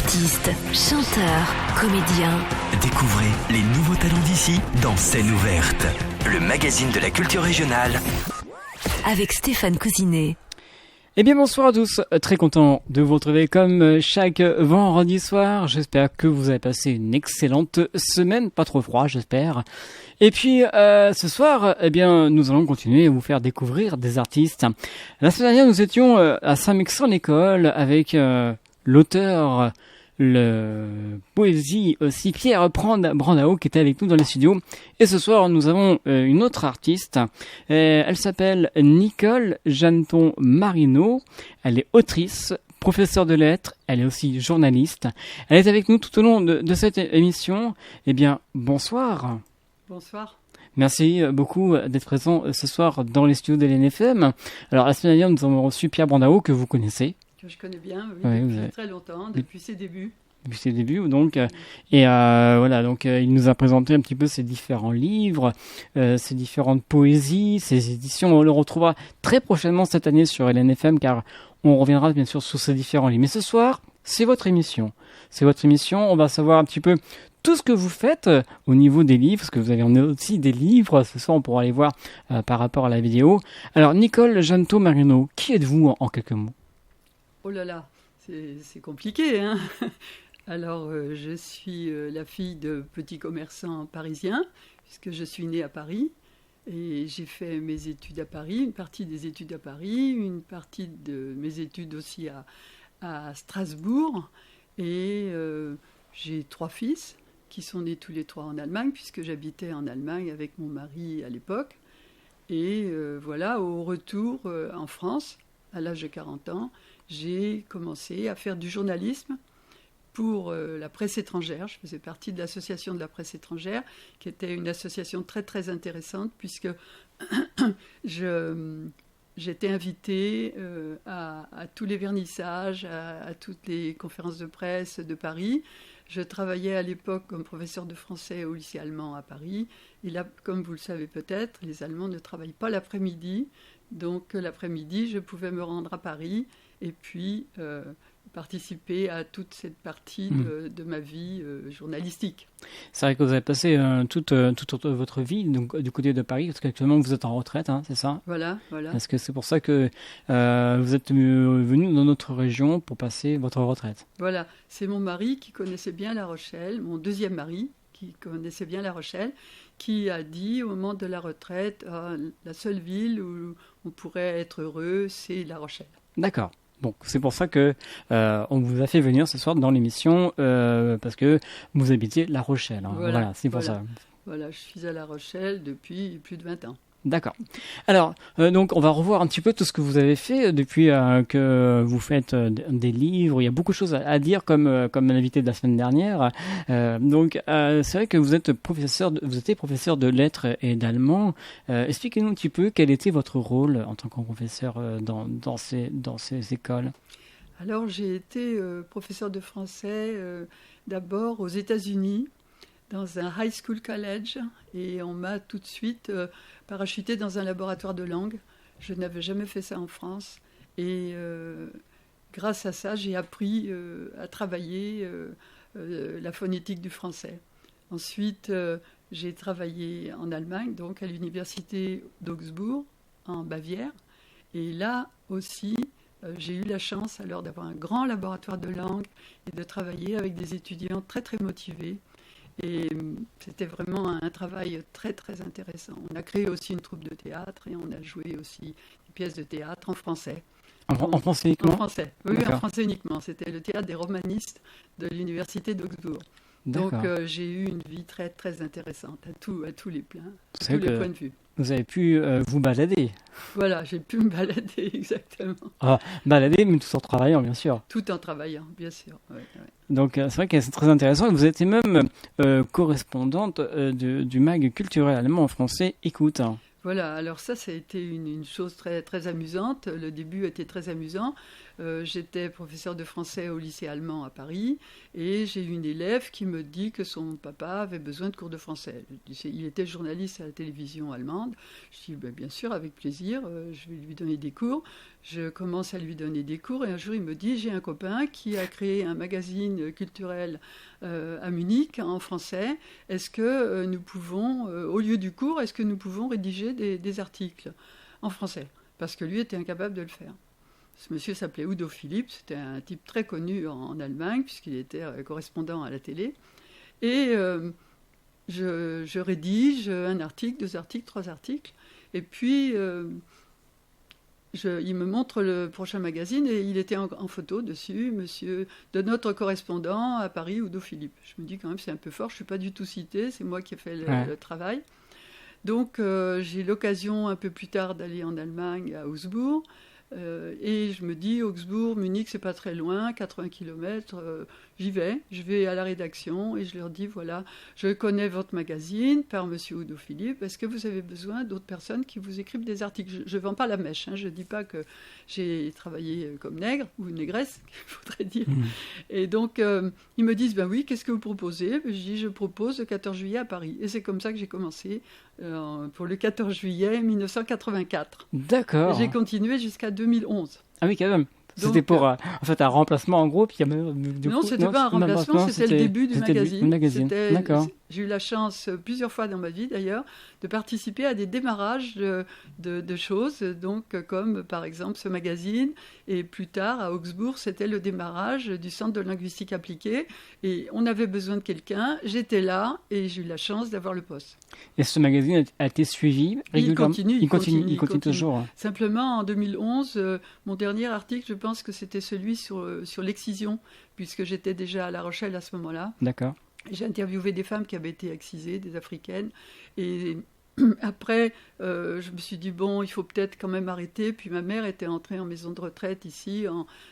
Artistes, chanteurs, comédiens. Découvrez les nouveaux talents d'ici dans Scène ouverte, le magazine de la culture régionale. Avec Stéphane Cousinet. Eh bien bonsoir à tous, très content de vous retrouver comme chaque vendredi soir. J'espère que vous avez passé une excellente semaine, pas trop froid j'espère. Et puis ce soir, eh bien nous allons continuer à vous faire découvrir des artistes. La semaine dernière nous étions à Saint-Mexan-l'École avec l'auteur, le poésie aussi Pierre Brandao qui était avec nous dans les studios. Et ce soir nous avons une autre artiste. Elle s'appelle Nicole Janton Marino. Elle est autrice, professeure de lettres. Elle est aussi journaliste. Elle est avec nous tout au long de cette émission. Eh bien bonsoir. Bonsoir. Merci beaucoup d'être présent ce soir dans les studios de l'NFM. Alors la semaine dernière nous avons reçu Pierre Brandao que vous connaissez. Que je connais bien, oui, depuis très longtemps, depuis ses débuts. Depuis ses débuts, donc. Et voilà, donc il nous a présenté un petit peu ses différents livres, ses différentes poésies, ses éditions. On le retrouvera très prochainement cette année sur LNFM, car on reviendra bien sûr sur ces différents livres. Mais ce soir, c'est votre émission. C'est votre émission. On va savoir un petit peu tout ce que vous faites au niveau des livres, parce que vous avez aussi des livres. Ce soir, on pourra les voir par rapport à la vidéo. Alors, Nicole Janton Marino, qui êtes-vous en quelques mots? Oh là là, c'est compliqué, hein. Alors, je suis la fille de petits commerçants parisiens, puisque je suis née à Paris. Et j'ai fait mes études à Paris, une partie des études à Paris, une partie de mes études aussi à Strasbourg. Et j'ai 3 fils qui sont nés tous les 3 en Allemagne, puisque j'habitais en Allemagne avec mon mari à l'époque. Et voilà, au retour en France, à l'âge de 40 ans, j'ai commencé à faire du journalisme pour la presse étrangère. Je faisais partie de l'association de la presse étrangère, qui était une association très très intéressante, puisque j'étais invitée à tous les vernissages, à toutes les conférences de presse de Paris. Je travaillais à l'époque comme professeur de français au lycée allemand à Paris. Et là, comme vous le savez peut-être, les Allemands ne travaillent pas l'après-midi. Donc l'après-midi, je pouvais me rendre à Paris et puis participer à toute cette partie de ma vie journalistique. C'est vrai que vous avez passé toute votre vie donc, du côté de Paris, parce qu'actuellement vous êtes en retraite, hein, c'est ça? Voilà. Parce que c'est pour ça que vous êtes venu dans notre région pour passer votre retraite. Voilà, c'est mon mari qui connaissait bien La Rochelle, mon deuxième mari qui connaissait bien La Rochelle, qui a dit au moment de la retraite, la seule ville où on pourrait être heureux, c'est La Rochelle. D'accord. Donc c'est pour ça que on vous a fait venir ce soir dans l'émission parce que vous habitez La Rochelle. Hein. Voilà, c'est pour ça. Voilà, je suis à La Rochelle depuis plus de 20 ans. D'accord. Alors, donc, on va revoir un petit peu tout ce que vous avez fait depuis que vous faites des livres. Il y a beaucoup de choses à dire, comme l'invité de la semaine dernière. Donc, c'est vrai que vous étiez professeur de lettres et d'allemand. Expliquez-nous un petit peu quel était votre rôle en tant que professeur dans ces écoles. Alors, j'ai été professeur de français d'abord aux États-Unis, dans un high school college, et on m'a tout de suite parachuté dans un laboratoire de langue. Je n'avais jamais fait ça en France, et grâce à ça, j'ai appris à travailler la phonétique du français. Ensuite, j'ai travaillé en Allemagne, donc à l'université d'Augsbourg, en Bavière, et là aussi, j'ai eu la chance alors d'avoir un grand laboratoire de langue et de travailler avec des étudiants très très motivés. Et c'était vraiment un travail très très intéressant. On a créé aussi une troupe de théâtre et on a joué aussi des pièces de théâtre en français. En français uniquement? En français, oui, en français uniquement. C'était le théâtre des romanistes de l'université d'Augsbourg. Donc j'ai eu une vie très très intéressante à tous les plans, à tous les points de vue. Vous avez pu vous balader. Voilà, j'ai pu me balader, exactement. Balader, mais tout en travaillant, bien sûr. Tout en travaillant, bien sûr. Ouais. Donc c'est vrai que c'est très intéressant. Vous étiez même correspondante du mag culturel allemand en français Écoute. Voilà, alors ça a été une chose très, très amusante. Le début était très amusant. j'étais professeur de français au lycée allemand à Paris et j'ai une élève qui me dit que son papa avait besoin de cours de français. Il était journaliste à la télévision allemande. Je dis bien sûr, avec plaisir, je vais lui donner des cours. Je commence à lui donner des cours et un jour il me dit j'ai un copain qui a créé un magazine culturel à Munich en français. Est-ce que nous pouvons, au lieu du cours, est-ce que nous pouvons rédiger des articles en français? Parce que lui était incapable de le faire. Ce monsieur s'appelait Udo Philipp, c'était un type très connu en Allemagne puisqu'il était correspondant à la télé. Et je rédige un article, 2 articles, 3 articles. Et puis il me montre le prochain magazine et il était en photo dessus, monsieur de notre correspondant à Paris, Udo Philipp. Je me dis quand même c'est un peu fort, je ne suis pas du tout citée, c'est moi qui ai fait le travail. Donc j'ai l'occasion un peu plus tard d'aller en Allemagne, à Augsbourg. Et je me dis, Augsbourg, Munich, c'est pas très loin, 80 km, j'y vais. Je vais à la rédaction et je leur dis, voilà, je connais votre magazine par monsieur Udo Philipp. Est-ce que vous avez besoin d'autres personnes qui vous écrivent des articles? Je ne vends pas la mèche, hein, je ne dis pas que j'ai travaillé comme nègre ou négresse, il faudrait dire. Et donc, ils me disent, ben oui, qu'est-ce que vous proposez? Je dis, je propose le 14 juillet à Paris. Et c'est comme ça que j'ai commencé pour le 14 juillet 1984. D'accord. Et j'ai continué jusqu'à 2011. Ah oui, quand même. Donc, c'était pour en fait un remplacement en gros, puis non, c'était pas un remplacement, c'était le début du magazine. D'accord. J'ai eu la chance plusieurs fois dans ma vie d'ailleurs de participer à des démarrages de choses, donc comme par exemple ce magazine, et plus tard à Augsbourg c'était le démarrage du Centre de linguistique appliquée, et on avait besoin de quelqu'un, j'étais là et j'ai eu la chance d'avoir le poste. Et ce magazine a été suivi régulièrement? Il continue toujours. Simplement en 2011, mon dernier article, je pense que c'était celui sur l'excision, puisque j'étais déjà à La Rochelle à ce moment-là. D'accord. J'ai interviewé des femmes qui avaient été excisées, des Africaines. Et après, je me suis dit, bon, il faut peut-être quand même arrêter. Puis ma mère était entrée en maison de retraite ici,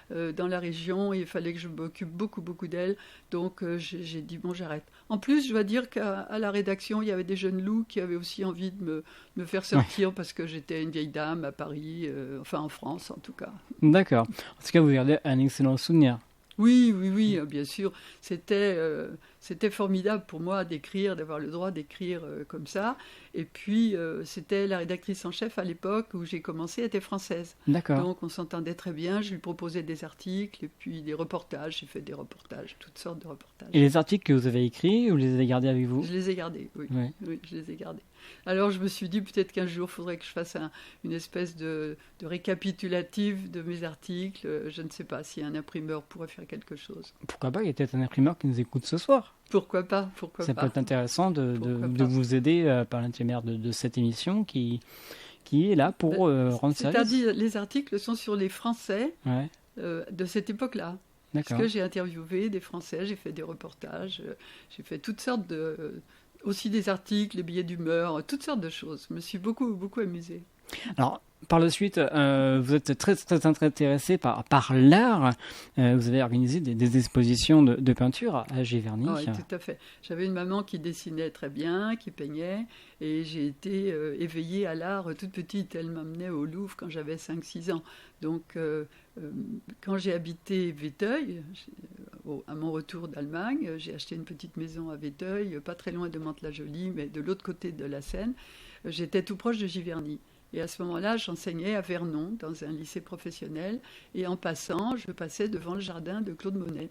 dans la région. Et il fallait que je m'occupe beaucoup d'elle. Donc j'ai dit, bon, j'arrête. En plus, je dois dire qu'à la rédaction, il y avait des jeunes loups qui avaient aussi envie de me faire sortir parce que j'étais une vieille dame à Paris, enfin en France en tout cas. D'accord. En tout cas, vous gardez un excellent souvenir. Oui, bien sûr. C'était formidable pour moi d'écrire, d'avoir le droit d'écrire comme ça. Et puis, c'était la rédactrice en chef à l'époque où j'ai commencé, elle était française. D'accord. Donc, on s'entendait très bien. Je lui proposais des articles et puis des reportages. J'ai fait des reportages, toutes sortes de reportages. Et les articles que vous avez écrits, vous les avez gardés avec vous? Je les ai gardés, oui. Ouais. Oui, je les ai gardés. Alors, je me suis dit peut-être qu'un jour, il faudrait que je fasse une espèce de récapitulatif de mes articles. Je ne sais pas si un imprimeur pourrait faire quelque chose. Pourquoi pas? Il y a peut-être un imprimeur qui nous écoute ce soir. Pourquoi pas? Ça peut être intéressant de vous aider par l'intermédiaire de cette émission qui est là pour rendre service. C'est-à-dire, les articles sont sur les Français de cette époque-là. D'accord. Parce que j'ai interviewé des Français, j'ai fait des reportages, j'ai fait toutes sortes aussi des articles, des billets d'humeur, toutes sortes de choses. Je me suis beaucoup amusée. Alors, par la suite, vous êtes très intéressé par l'art. Vous avez organisé des expositions de peinture à Giverny. Oui, tout à fait. J'avais une maman qui dessinait très bien, qui peignait, et j'ai été éveillée à l'art toute petite. Elle m'emmenait au Louvre quand j'avais 5-6 ans. Donc, quand j'ai habité Vétheuil, à mon retour d'Allemagne, j'ai acheté une petite maison à Vétheuil, pas très loin de Mantes-la-Jolie, mais de l'autre côté de la Seine. J'étais tout proche de Giverny. Et à ce moment-là, j'enseignais à Vernon, dans un lycée professionnel. Et en passant, je passais devant le jardin de Claude Monet.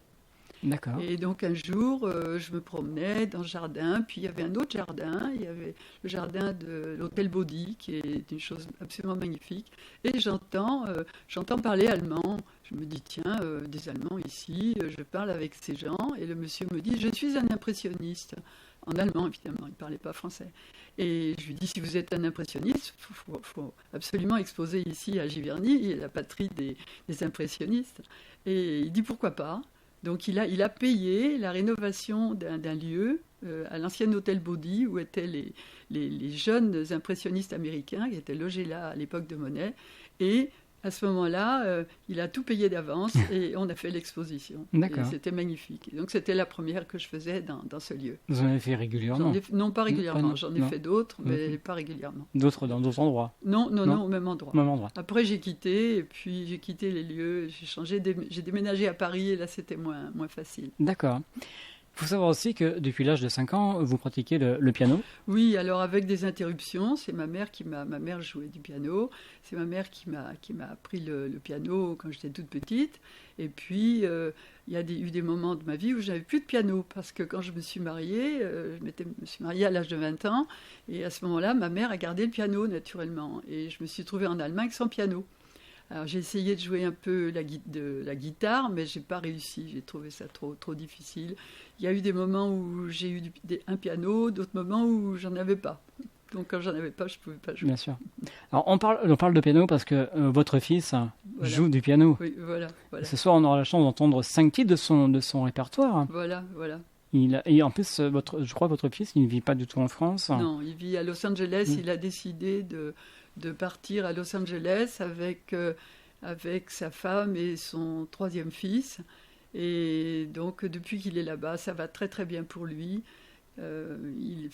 D'accord. Et donc un jour, je me promenais dans le jardin. Puis il y avait un autre jardin. Il y avait le jardin de l'hôtel Baudy, qui est une chose absolument magnifique. Et j'entends parler allemand. Je me dis, tiens, des Allemands ici. Je parle avec ces gens. Et le monsieur me dit, je suis un impressionniste. En allemand, évidemment, il ne parlait pas français. Et je lui dis, si vous êtes un impressionniste, il faut absolument exposer ici à Giverny, la patrie des impressionnistes. Et il dit, pourquoi pas? Donc il a payé la rénovation d'un lieu à l'ancien hôtel Baudy, où étaient les jeunes impressionnistes américains qui étaient logés là à l'époque de Monet. Et à ce moment-là, il a tout payé d'avance et on a fait l'exposition. D'accord. Et c'était magnifique. Et donc c'était la première que je faisais dans ce lieu. Vous en avez fait régulièrement? Non, pas régulièrement. Non, J'en ai non. fait d'autres, mais pas régulièrement. D'autres dans d'autres endroits? Non, Non. au même endroit. Au même endroit. Après, j'ai quitté, et puis j'ai quitté les lieux, j'ai changé, j'ai déménagé à Paris, et là, c'était moins facile. D'accord. Il faut savoir aussi que depuis l'âge de 5 ans, vous pratiquez le piano. Oui, alors avec des interruptions, c'est ma mère ma mère jouait du piano, c'est ma mère qui m'a appris le piano quand j'étais toute petite, et puis il y a eu des moments de ma vie où je n'avais plus de piano, parce que quand je me suis mariée, me suis mariée à l'âge de 20 ans, et à ce moment-là, ma mère a gardé le piano naturellement, et je me suis trouvée en Allemagne sans piano. Alors j'ai essayé de jouer un peu la guitare, mais j'ai pas réussi. J'ai trouvé ça trop difficile. Il y a eu des moments où j'ai eu un piano, d'autres moments où j'en avais pas. Donc quand j'en avais pas, je pouvais pas jouer. Bien sûr. Alors on parle de piano parce que votre fils joue du piano. Oui, voilà. Ce soir, on aura la chance d'entendre 5 titres de son répertoire. Voilà. Et en plus, je crois que votre fils, il ne vit pas du tout en France. Non, il vit à Los Angeles. Il a décidé de partir à Los Angeles avec sa femme et son 3e fils. Et donc, depuis qu'il est là-bas, ça va très très bien pour lui. Il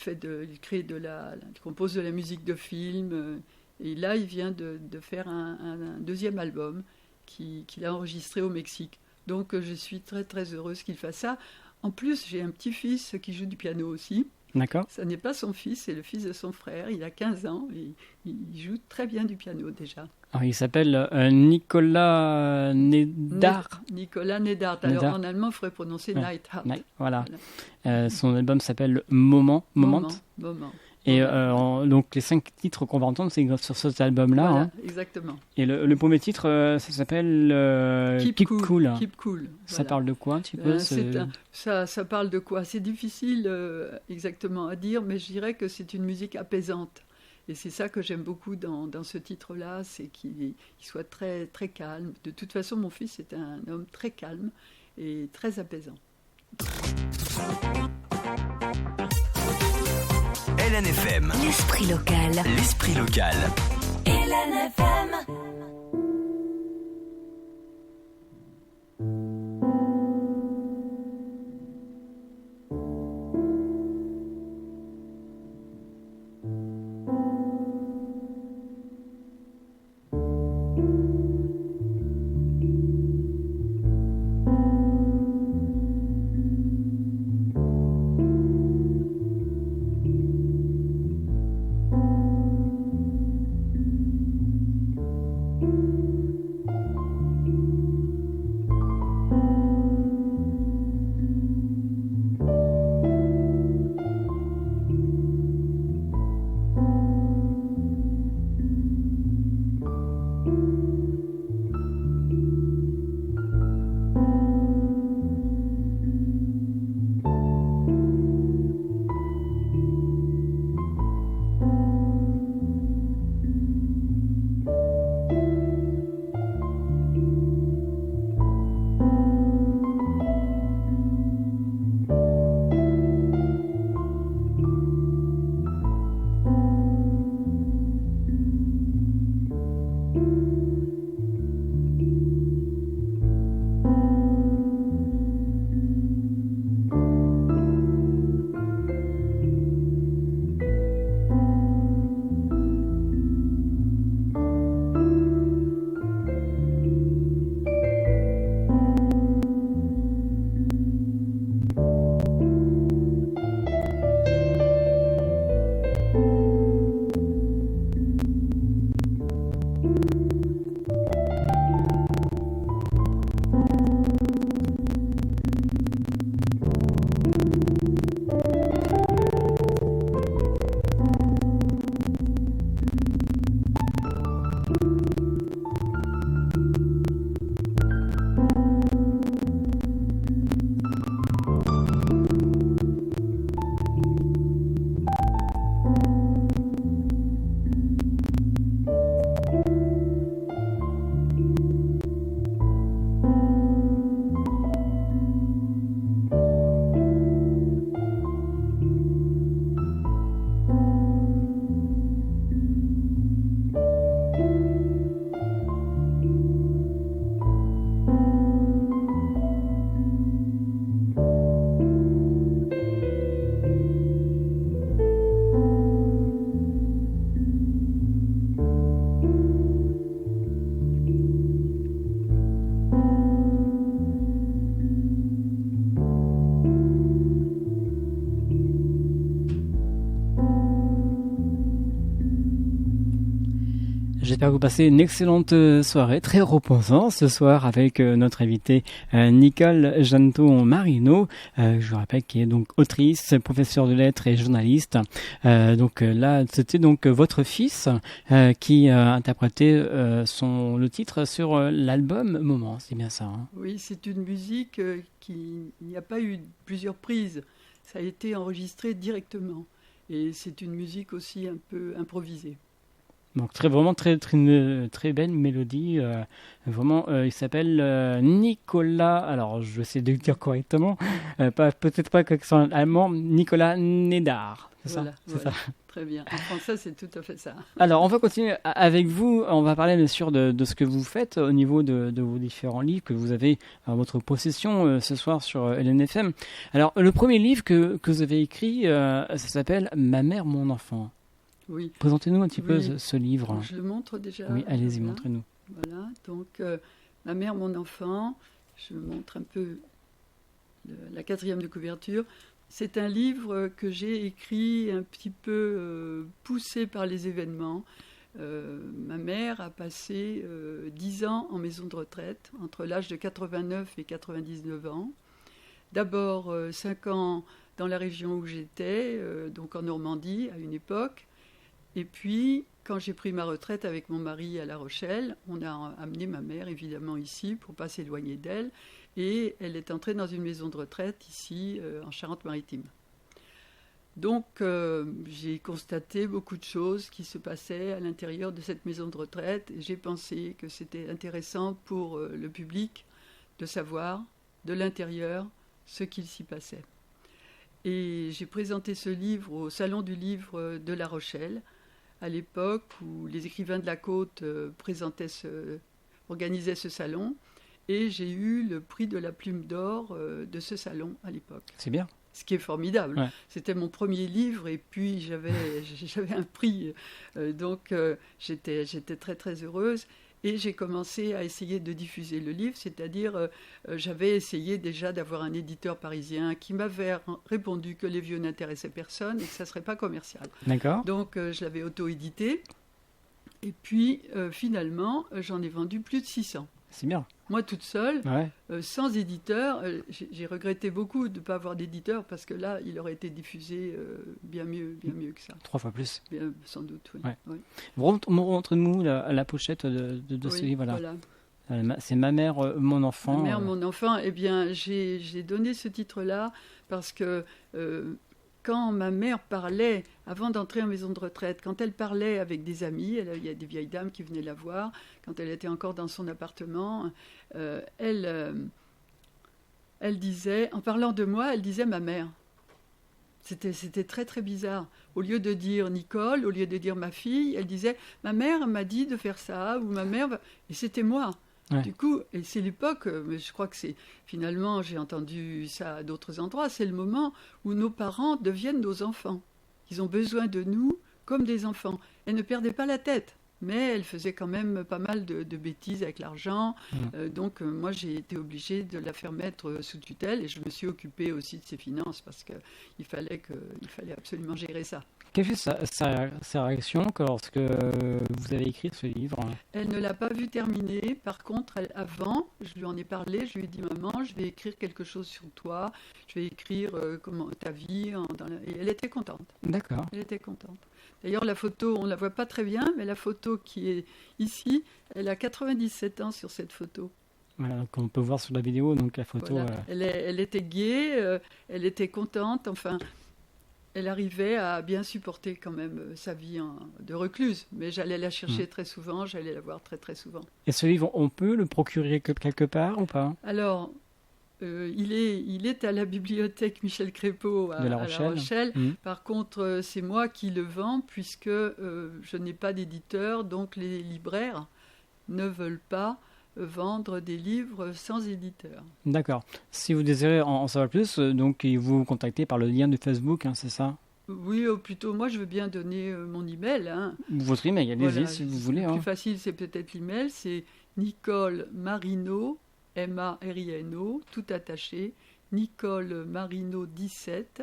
compose de la musique de film. Et là, il vient de faire un 2e album qu'il a enregistré au Mexique. Donc, je suis très très heureuse qu'il fasse ça. En plus, j'ai un petit-fils qui joue du piano aussi. D'accord. Ça n'est pas son fils, c'est le fils de son frère. Il a 15 ans et il joue très bien du piano déjà. Alors, il s'appelle Nicolas Nedard. Nicolas Nedard. Alors en allemand, il faudrait prononcer Neidhardt. Voilà. Son album s'appelle Moment. Et donc les 5 titres qu'on va entendre, c'est sur cet album-là. Voilà, hein. exactement. Et le premier titre, ça s'appelle Keep Cool. Keep Cool. Ça Voilà. parle de quoi un petit peu ça parle de quoi? C'est difficile exactement à dire, mais je dirais que c'est une musique apaisante. Et c'est ça que j'aime beaucoup dans ce titre-là, c'est qu'il soit très, très calme. De toute façon, mon fils est un homme très calme et très apaisant. LNFM. L'esprit local. L'esprit local. LNFM. J'espère que vous passez une excellente soirée, très reposante ce soir avec notre invitée Nicole Janton-Marino, je vous rappelle qui est donc autrice, professeure de lettres et journaliste. Donc là, c'était donc votre fils qui a interprété le titre sur l'album Moment, c'est bien ça, hein? Oui, c'est une musique il n'y a pas eu plusieurs prises, ça a été enregistré directement. Et c'est une musique aussi un peu improvisée. Donc vraiment très belle mélodie. Vraiment, il s'appelle Nicolas. Alors je vais essayer de le dire correctement. Peut-être pas l'accent allemand. Nicolas Nedard. C'est Voilà, ça. C'est ça. Très bien. En français, c'est tout à fait ça. Alors on va continuer avec vous. On va parler bien sûr de ce que vous faites au niveau de vos différents livres que vous avez à votre possession ce soir sur LNFM. Alors le premier livre que vous avez écrit, ça s'appelle Ma mère, mon enfant. Oui. Présentez-nous un petit peu Oui. ce livre. Je le montre déjà. Oui, allez-y, Voilà. montrez-nous. Voilà, donc Ma mère, mon enfant, je montre un peu la 4e de couverture. C'est un livre que j'ai écrit un petit peu poussé par les événements. Ma mère a passé 10 ans en maison de retraite, entre l'âge de 89 et 99 ans. D'abord 5 ans dans la région où j'étais, donc en Normandie à une époque. Et puis, quand j'ai pris ma retraite avec mon mari à La Rochelle, on a amené ma mère évidemment ici pour ne pas s'éloigner d'elle. Et elle est entrée dans une maison de retraite ici en Charente-Maritime. Donc j'ai constaté beaucoup de choses qui se passaient à l'intérieur de cette maison de retraite. Et j'ai pensé que c'était intéressant pour le public de savoir de l'intérieur ce qu'il s'y passait. Et j'ai présenté ce livre au Salon du Livre de La Rochelle, à l'époque où les écrivains de la Côte organisaient ce salon. Et j'ai eu le prix de la Plume d'Or de ce salon à l'époque. C'est bien. Ce qui est formidable. Ouais. C'était mon premier livre et puis j'avais un prix. Donc j'étais très très heureuse. Et j'ai commencé à essayer de diffuser le livre, c'est-à-dire j'avais essayé déjà d'avoir un éditeur parisien qui m'avait répondu que les vieux n'intéressaient personne et que ça ne serait pas commercial. D'accord. Donc je l'avais auto-édité et puis finalement j'en ai vendu plus de 600. C'est bien. Moi toute seule, Ouais. sans éditeur, j'ai regretté beaucoup de ne pas avoir d'éditeur parce que là il aurait été diffusé bien mieux que ça. 3 fois plus. Bien, sans doute, oui. Ouais. Oui. Montre-nous la pochette de Oui, ce livre. voilà. C'est Ma mère, mon enfant. Ma mère, mon enfant, eh bien, j'ai donné ce titre-là parce que quand ma mère parlait, avant d'entrer en maison de retraite, quand elle parlait avec des amis, il y a des vieilles dames qui venaient la voir, quand elle était encore dans son appartement, elle disait, en parlant de moi, elle disait ma mère. C'était très très bizarre. Au lieu de dire Nicole, au lieu de dire ma fille, elle disait ma mère m'a dit de faire ça, ou ma mère... Et c'était moi. Ouais. Du coup, et c'est l'époque, mais je crois que c'est... Finalement, j'ai entendu ça à d'autres endroits, c'est le moment où nos parents deviennent nos enfants. Ils ont besoin de nous comme des enfants. Elle ne perdait pas la tête, mais elle faisait quand même pas mal de bêtises avec l'argent. Donc moi, j'ai été obligée de la faire mettre sous tutelle et je me suis occupée aussi de ses finances parce qu'il fallait absolument gérer ça. Quelle fut sa réaction lorsque vous avez écrit ce livre? Elle ne l'a pas vu terminer. Par contre, avant, je lui en ai parlé. Je lui ai dit, maman, je vais écrire quelque chose sur toi. Je vais écrire comment ta vie. Et elle était contente. D'accord. Elle était contente. D'ailleurs, la photo, on ne la voit pas très bien, mais la photo qui est ici, elle a 97 ans sur cette photo. Voilà, qu'on peut voir sur la vidéo, donc la photo... Voilà. Elle était gaie, elle était contente, enfin... Elle arrivait à bien supporter quand même sa vie de recluse. Mais j'allais la chercher très souvent, j'allais la voir très très souvent. Et ce livre, on peut le procurer quelque part ou pas? Alors, il est à la bibliothèque Michel Crépeau à La Rochelle. Par contre, c'est moi qui le vends puisque je n'ai pas d'éditeur. Donc les libraires ne veulent pas vendre des livres sans éditeur. D'accord. Si vous désirez en savoir plus, donc vous contactez par le lien de Facebook, hein, c'est ça? Oui, ou plutôt, moi je veux bien donner mon email. Hein. Votre email, allez-y voilà, si vous voulez. Le plus facile, c'est peut-être l'email, c'est Nicole Marino, M-A-R-I-N-O, tout attaché, Nicole Marino 17,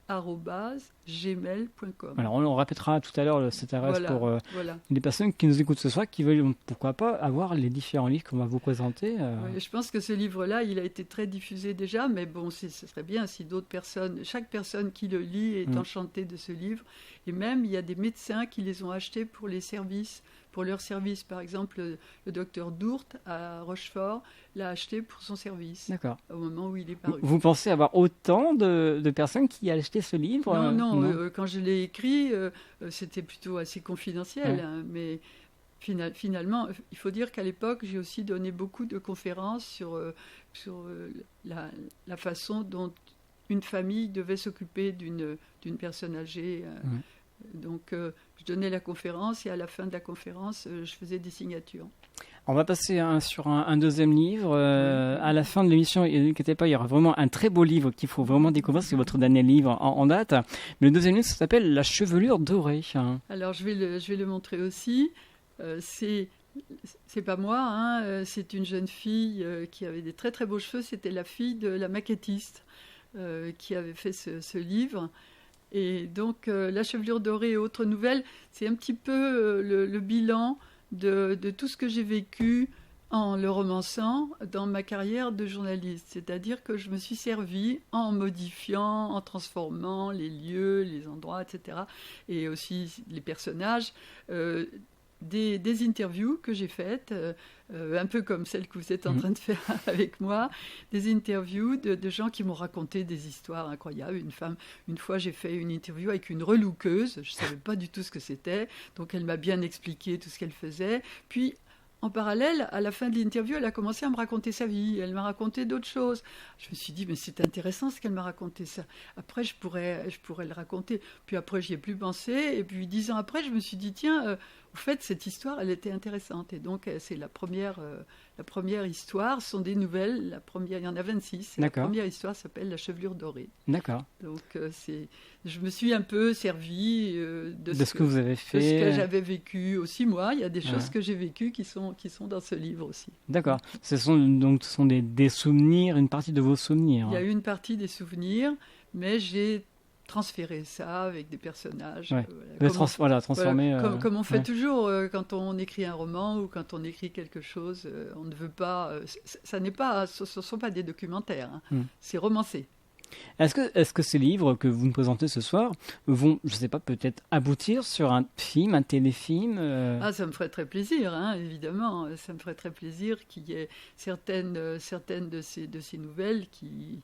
@gmail.com. Alors on répétera tout à l'heure cette adresse Voilà, pour voilà. les personnes qui nous écoutent ce soir, qui veulent pourquoi pas avoir les différents livres qu'on va vous présenter. Oui, je pense que ce livre-là, il a été très diffusé déjà, mais bon, ce serait bien si d'autres personnes, chaque personne qui le lit est enchantée de ce livre. Et même, il y a des médecins qui les ont achetés pour les services, pour leur service. Par exemple, le docteur Dourte à Rochefort l'a acheté pour son service. D'accord. Au moment où il est paru. Vous pensez avoir autant de personnes qui ont acheté ce livre? Non, quand je l'ai écrit, c'était plutôt assez confidentiel, Ouais. hein, mais finalement, il faut dire qu'à l'époque, j'ai aussi donné beaucoup de conférences sur la façon dont une famille devait s'occuper d'une personne âgée. Donc, je donnais la conférence et à la fin de la conférence, je faisais des signatures. On va passer sur un deuxième livre. À la fin de l'émission, n'inquiétez pas, il y aura vraiment un très beau livre qu'il faut vraiment découvrir. C'est votre dernier livre en date. Mais le deuxième livre, ça s'appelle La chevelure dorée. Alors, je vais le montrer aussi. C'est pas moi, hein, c'est une jeune fille qui avait des très très beaux cheveux. C'était la fille de la maquettiste qui avait fait ce livre. Et donc, La chevelure dorée et autres nouvelles, c'est un petit peu le bilan de tout ce que j'ai vécu en le romançant dans ma carrière de journaliste. C'est-à-dire que je me suis servie en modifiant, en transformant les lieux, les endroits, etc. Et aussi les personnages, des interviews que j'ai faites, un peu comme celle que vous êtes en train de faire avec moi, des interviews de gens qui m'ont raconté des histoires incroyables. Une fois j'ai fait une interview avec une relookeuse, je ne savais pas du tout ce que c'était, donc elle m'a bien expliqué tout ce qu'elle faisait. Puis en parallèle, à la fin de l'interview, elle a commencé à me raconter sa vie. Elle m'a raconté d'autres choses. Je me suis dit, mais c'est intéressant ce qu'elle m'a raconté ça. Après, je pourrais le raconter. Puis après, j'y ai plus pensé. Et puis 10 ans après, je me suis dit, tiens, au fait, cette histoire, elle était intéressante. Et donc, c'est la première histoire. Ce sont des nouvelles. La première, il y en a 26. La première histoire s'appelle La chevelure dorée. D'accord. Donc, je me suis un peu servie de ce que vous avez fait. De ce que j'avais vécu aussi, moi. Il y a des choses que j'ai vécues qui sont dans ce livre aussi. D'accord. Ce sont des souvenirs, une partie de vos souvenirs. Il y a une partie des souvenirs, mais j'ai transférer ça avec des personnages. Transformer. Comme on fait toujours quand on écrit un roman ou quand on écrit quelque chose, on ne veut pas. Ce ne sont pas des documentaires, hein, c'est romancé. Est-ce que ces livres que vous nous présentez ce soir vont, je ne sais pas, peut-être aboutir sur un film, un téléfilm ça me ferait très plaisir, hein, évidemment. Ça me ferait très plaisir qu'il y ait certaines de ces nouvelles qui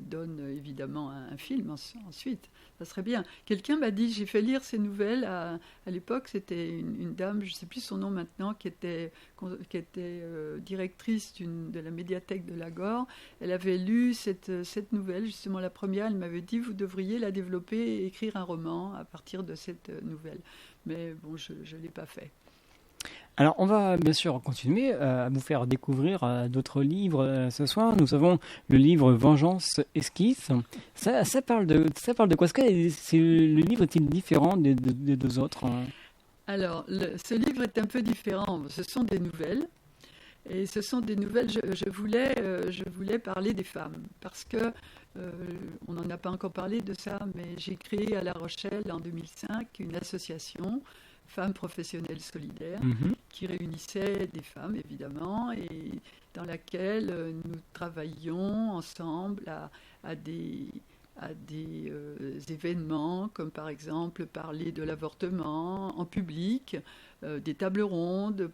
donne évidemment un film ensuite. Ça serait bien. Quelqu'un m'a dit, j'ai fait lire ces nouvelles à l'époque, c'était une dame, je ne sais plus son nom maintenant, qui était directrice de la médiathèque de Lagore. Elle avait lu cette nouvelle, justement la première, elle m'avait dit, vous devriez la développer et écrire un roman à partir de cette nouvelle. Mais bon, je ne l'ai pas fait. Alors, on va bien sûr continuer à vous faire découvrir d'autres livres ce soir. Nous avons le livre Vengeance Esquisse. Ça parle de quoi? Le livre est-il différent des deux autres? Alors, ce livre est un peu différent. Ce sont des nouvelles. Et ce sont des nouvelles. Je voulais parler des femmes parce que on n'en a pas encore parlé de ça, mais j'ai créé à La Rochelle en 2005 une association Femmes professionnelles solidaires, qui réunissait des femmes, évidemment, et dans laquelle nous travaillions ensemble à des événements, comme par exemple parler de l'avortement en public, des tables rondes,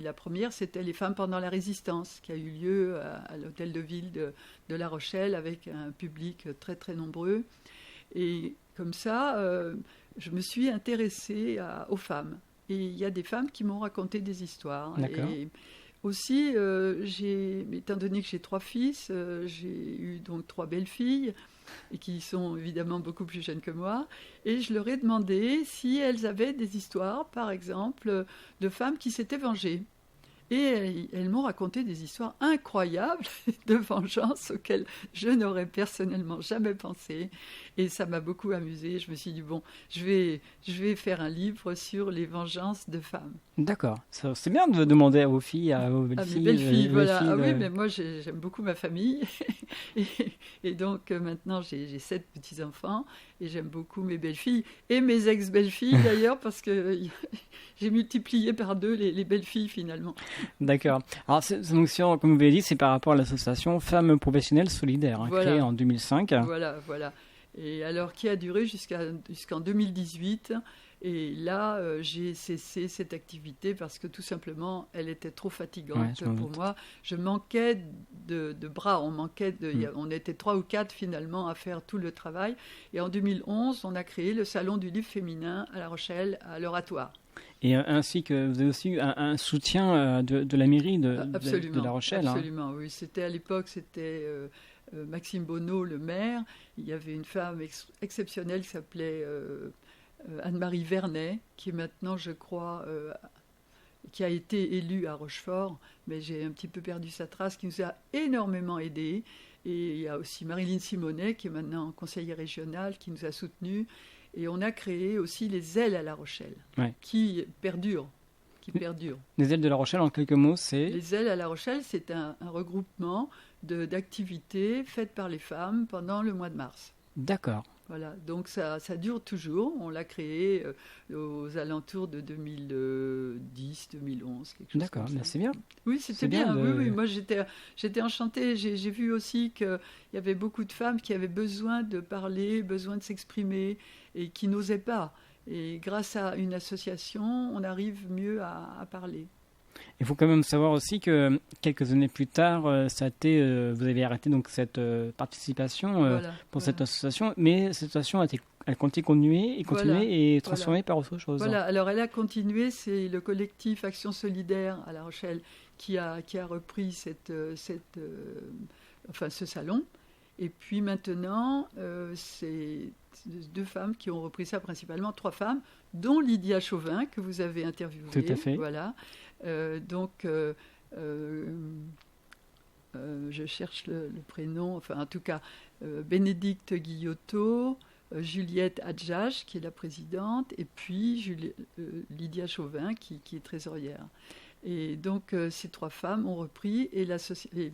la première, c'était les femmes pendant la résistance, qui a eu lieu à l'hôtel de ville de La Rochelle, avec un public très très nombreux. Et comme ça, je me suis intéressée aux femmes. Et il y a des femmes qui m'ont raconté des histoires. D'accord. Et aussi, étant donné que j'ai 3 fils, j'ai eu donc 3 belles-filles, et qui sont évidemment beaucoup plus jeunes que moi. Et je leur ai demandé si elles avaient des histoires, par exemple, de femmes qui s'étaient vengées. Et elles m'ont raconté des histoires incroyables de vengeance auxquelles je n'aurais personnellement jamais pensé. Et ça m'a beaucoup amusée. Je me suis dit, bon, je vais faire un livre sur les vengeances de femmes. D'accord. C'est bien de demander à vos filles, à vos À belles-filles. mes belles-filles, voilà. belles-filles Ah oui, de- mais moi, j'aime beaucoup ma famille. Et donc, maintenant, j'ai 7 petits-enfants. Et j'aime beaucoup mes belles-filles. Et mes ex-belles-filles, d'ailleurs, parce que j'ai multiplié par 2 les belles-filles, finalement. D'accord. Alors, donc, comme vous l'avez dit, c'est par rapport à l'association Femmes Professionnelles Solidaires, hein, Voilà. créée en 2005. Voilà. Et alors, qui a duré jusqu'en 2018. Et là, j'ai cessé cette activité parce que tout simplement, elle était trop Ouais, fatigante je m'en pour doute. moi. Je manquais de bras, on était 3 ou 4 finalement à faire tout le travail. Et en 2011, on a créé le Salon du livre féminin à La Rochelle, à l'Oratoire. Et ainsi que vous avez aussi eu un soutien de la mairie de La Rochelle. Hein. Absolument, oui. À l'époque, c'était Maxime Bonneau, le maire. Il y avait une femme exceptionnelle qui s'appelait Anne-Marie Vernet, qui est maintenant, je crois, qui a été élue à Rochefort, mais j'ai un petit peu perdu sa trace, qui nous a énormément aidés. Et il y a aussi Marilyn Simonet, qui est maintenant conseillère régionale, qui nous a soutenus. Et on a créé aussi les ailes à La Rochelle, Ouais. qui perdurent. Les ailes de La Rochelle, en quelques mots, c'est... Les ailes à La Rochelle, c'est un regroupement d'activités faites par les femmes pendant le mois de mars. D'accord. Voilà, donc ça dure toujours. On l'a créé aux alentours de 2010, 2011, quelque chose D'accord, comme mais ça. c'est bien. Oui, c'est c'était bien bien. de- Oui, moi j'étais enchantée. J'ai vu aussi qu'il y avait beaucoup de femmes qui avaient besoin de parler, besoin de s'exprimer et qui n'osaient pas. Et grâce à une association, on arrive mieux à parler. Il faut quand même savoir aussi que quelques années plus tard, vous avez arrêté donc cette participation Voilà, pour voilà. cette association, mais cette association elle continué et continué Voilà, et transformée par autre chose. Voilà, alors elle a continué, c'est le collectif Action Solidaire à La Rochelle qui a repris ce salon. Et puis maintenant, c'est 2 femmes qui ont repris ça, principalement 3 femmes, dont Lydia Chauvin, que vous avez interviewée. Tout à fait. Voilà. Je cherche le prénom, enfin en tout cas, Bénédicte Guillotot, Juliette Adjage, qui est la présidente, et puis Lydia Chauvin, qui est trésorière. Et donc, ces 3 femmes ont repris, et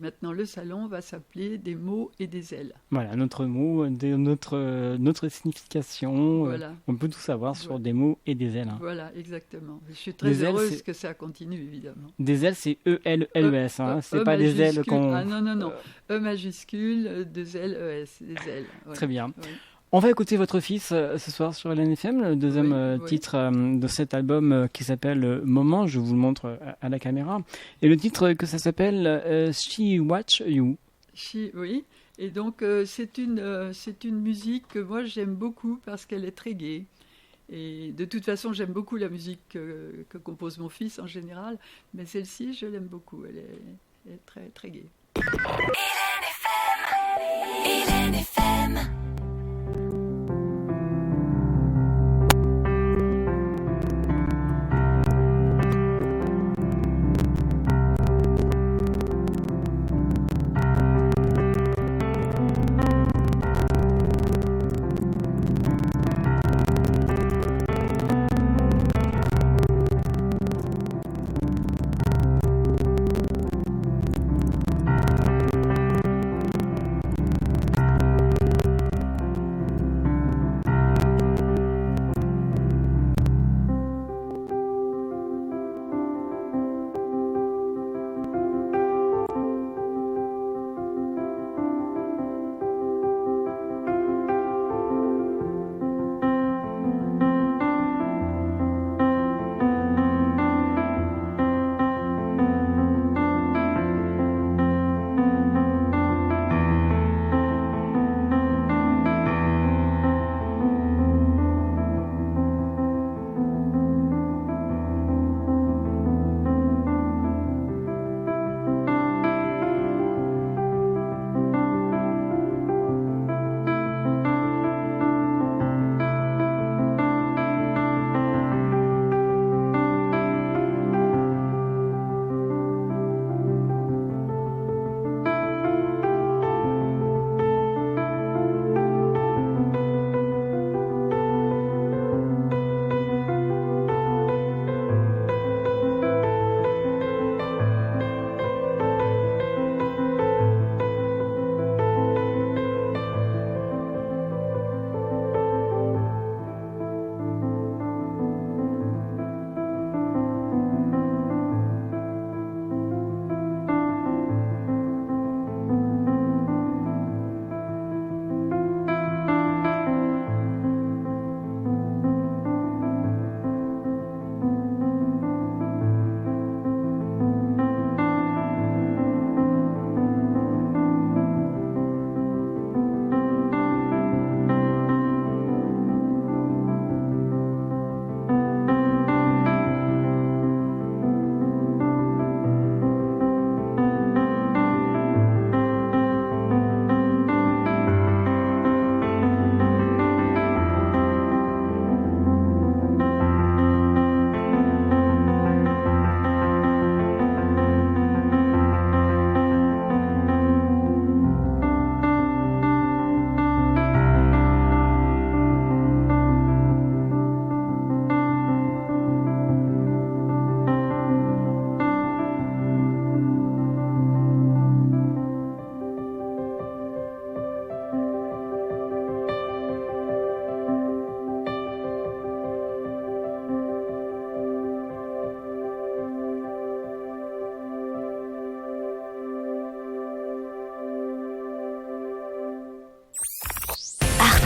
maintenant le salon va s'appeler Des mots et des ailes. Voilà, notre mot, notre signification. Voilà. On peut tout savoir sur Voilà. des mots et des ailes. Hein. Voilà, exactement. Je suis très Des ailes, heureuse c'est- que ça continue, évidemment. Des ailes, c'est E-L-L-E-S. Hein. C'est E pas des ailes majuscule. qu'on... Ah non. E majuscule, 2 L, E S, des ailes. Ouais. Très bien. Ouais. On va écouter votre fils ce soir sur LNFM, le deuxième Oui. titre de cet album qui s'appelle Moment. Je vous le montre à la caméra. Et le titre que ça s'appelle She Watch You. Oui. Et donc, c'est une musique que moi j'aime beaucoup parce qu'elle est très gaie. Et de toute façon, j'aime beaucoup la musique que compose mon fils en général, mais celle-ci, je l'aime beaucoup. Elle est très, très gaie. Hélène FM.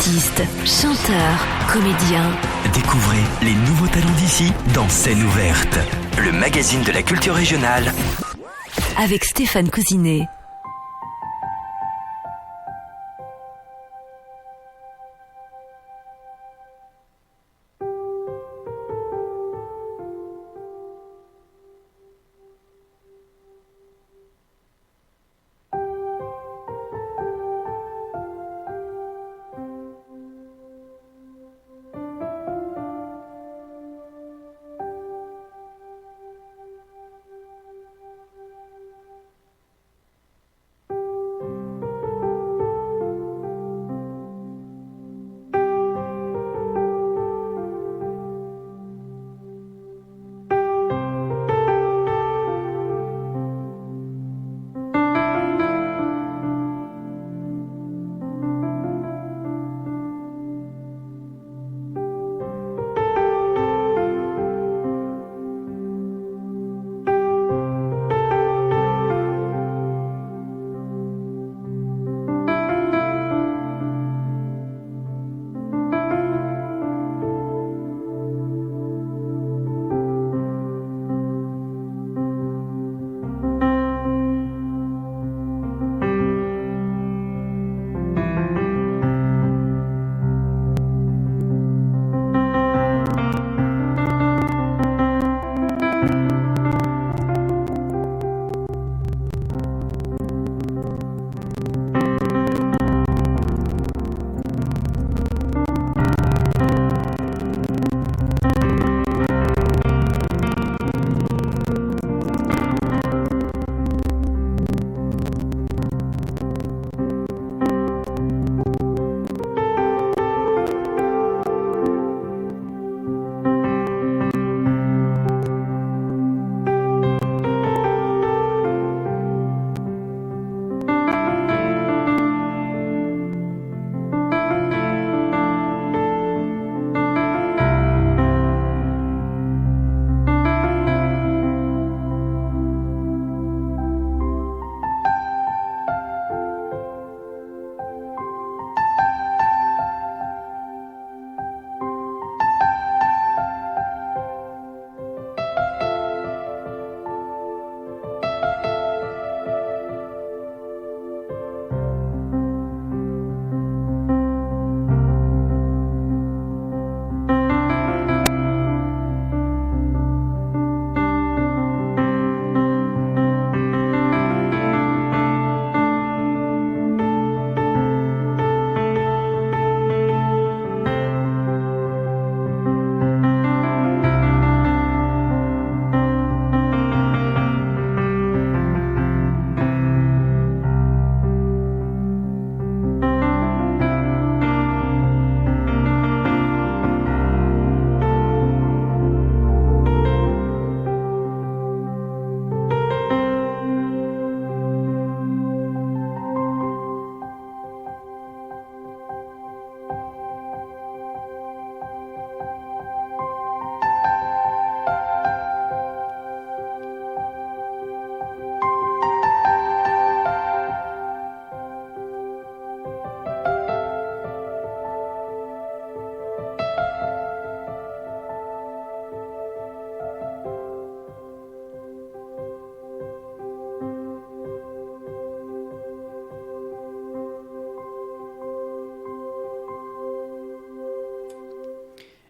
Artistes, chanteurs, comédiens. Découvrez les nouveaux talents d'ici dans Scène ouverte, le magazine de la culture régionale. Avec Stéphane Cousinet.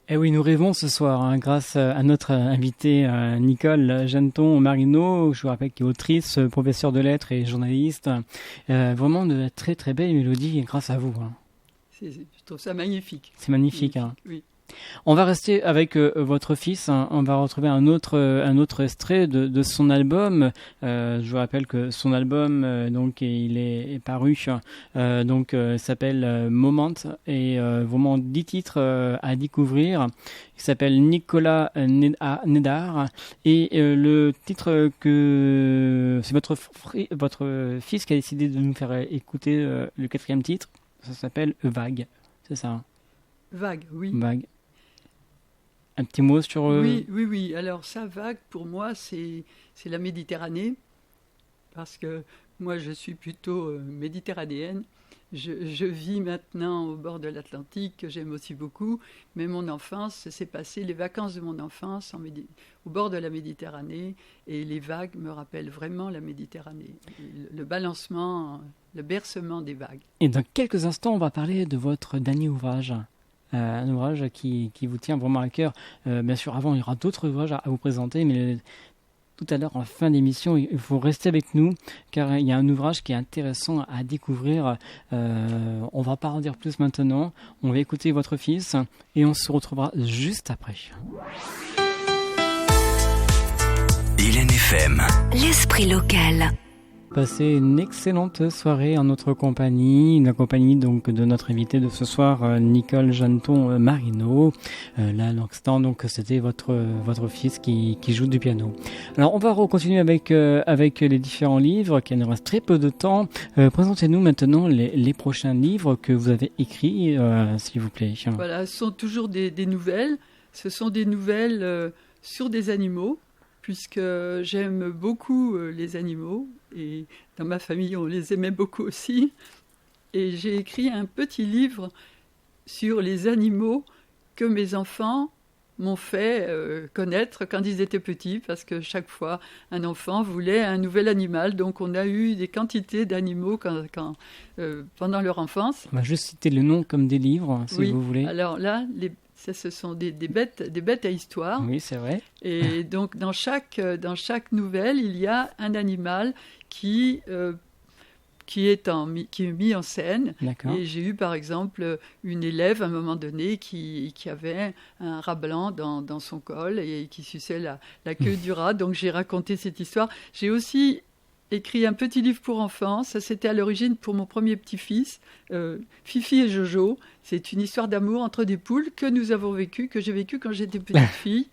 Eh oui, nous rêvons ce soir, hein, grâce à notre invitée Nicole Jeanneton Marino, je vous rappelle qu'elle est autrice, professeure de lettres et journaliste. Vraiment de très très belles mélodies grâce à vous. Hein. Je trouve ça magnifique. C'est magnifique. Hein. Oui. On va rester avec votre fils. Hein. On va retrouver un autre extrait de son album. Je vous rappelle que son album, donc, il est paru. S'appelle Moment et vraiment 10 titres à découvrir. Il s'appelle Nicolas Nedar et le titre que c'est votre fils qui a décidé de nous faire écouter le 4e titre. Ça s'appelle Vague. C'est ça. Hein. Vague, oui. Vague. Un petit mot sur... Oui. Alors ça, vague, pour moi, c'est la Méditerranée, parce que moi, je suis plutôt méditerranéenne. je vis maintenant au bord de l'Atlantique, que j'aime aussi beaucoup, mais mon enfance s'est passée, les vacances de mon enfance au bord de la Méditerranée, et les vagues me rappellent vraiment la Méditerranée, le balancement, le bercement des vagues. Et dans quelques instants, on va parler de votre dernier ouvrage. Un ouvrage qui vous tient vraiment à cœur. Bien sûr, avant, il y aura d'autres ouvrages à vous présenter, mais tout à l'heure, en fin d'émission, il faut rester avec nous, car il y a un ouvrage qui est intéressant à découvrir. On ne va pas en dire plus maintenant. On va écouter votre fils et on se retrouvera juste après. Hélène FM. L'esprit local. Passez une excellente soirée en notre compagnie, la compagnie donc de notre invité de ce soir, Nicole Jeanneton Marino. Là, à l'instant, donc c'était votre fils qui joue du piano. Alors, on va continuer avec les différents livres, qui nous reste très peu de temps. Présentez-nous maintenant les prochains livres que vous avez écrits, s'il vous plaît. Voilà, ce sont toujours des nouvelles. Ce sont des nouvelles sur des animaux, puisque j'aime beaucoup les animaux, et dans ma famille, on les aimait beaucoup aussi. Et j'ai écrit un petit livre sur les animaux que mes enfants m'ont fait connaître quand ils étaient petits, parce que chaque fois, un enfant voulait un nouvel animal. Donc, on a eu des quantités d'animaux pendant leur enfance. On va juste citer le nom comme des livres, si vous voulez. Alors là, ce sont des bêtes à histoire. Oui, c'est vrai. Et donc, dans chaque nouvelle, il y a un animal qui est mis en scène. D'accord. Et j'ai eu, par exemple, une élève, à un moment donné, qui avait un rat blanc dans son col et qui suçait la queue du rat. Donc, j'ai raconté cette histoire. J'ai aussi écrit un petit livre pour enfants. Ça, c'était à l'origine pour mon premier petit-fils, Fifi et Jojo. C'est une histoire d'amour entre des poules que j'ai vécu quand j'étais petite fille.